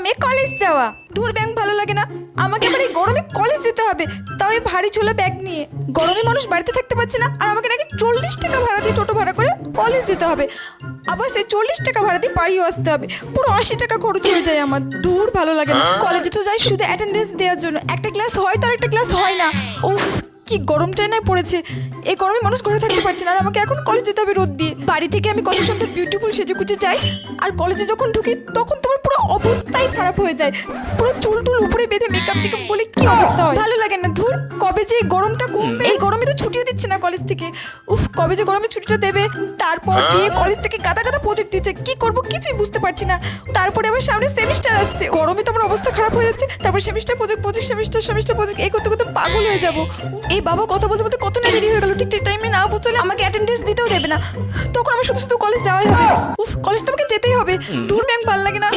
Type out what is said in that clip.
গরমে কলেজ যাওয়া, দূর ব্যাগ ভালো লাগে না। আমাকে এবার এই গরমে কলেজ যেতে হবে, তাও এই ভারী ছোলা ব্যাগ নিয়ে। গরমে মানুষ বাড়িতে থাকতে পারছে না, আর আমাকে নাকি 40 টাকা ভাড়া দিয়ে টোটো ভাড়া করে কলেজ যেতে হবে। আবার সেই 40 টাকা ভাড়া দিয়ে বাড়িও আসতে হবে। পুরো 80 টাকা খরচ হয়ে যায় আমার। দূর ভালো লাগে না। কলেজে তো যাই শুধু অ্যাটেন্ডেন্স দেওয়ার জন্য, একটা ক্লাস হয় তো আর একটা ক্লাস হয় না। উফ, কি গরমটাই না পড়েছে। এই গরমে মানুষ ঘরে থাকতে পারছে না, আর আমাকে এখন কলেজ যেতে হবে রোদ দিয়ে। বাড়ি থেকে আমি কত সুন্দর বিউটিফুল সেজে গুজে যাই, আর কলেজে যখন ঢুকি তখন তোমার পুরো অবস্থাই খারাপ হয়ে যায়। পুরো চুল টুল উপরে বেঁধে মেকআপ টেকআপ বলে কি অবস্থা হয়, ভালো লাগে না। ধুর, কবে যে এই গরমটা কমবে। এই গরমে তো ছুটিও দিচ্ছে না কলেজ থেকে। উফ, কবে যে গরমে ছুটিটা দেবে। তারপর দিয়ে কলেজ থেকে গাদা গাদা প্রজেক্ট দিচ্ছে, কি করব কিছুই বুঝতে পারছি না। তারপরে আবার সামনে সেমিস্টার আসছে, গরমে তো আমার অবস্থা খারাপ হয়ে যাচ্ছে। তারপর সেমিস্টার প্রজেক্ট সেমিস্টার প্রজেক্ট এই করতে করতে পাগল হয়ে যাবো। এই বাবা কথা বলতে বলতে কত না দেরি হয়ে গেল। ঠিক টাইমে না পৌঁছলে আমাকে অ্যাটেন্ডেন্স দিতেও দেবে না। তখন আমার শুধু শুধু কলেজ যাওয়াই হবে। উফ, কলেজ তো আমাকে যেতেই হবে। দূর ব্যাংক ভালো লাগে না।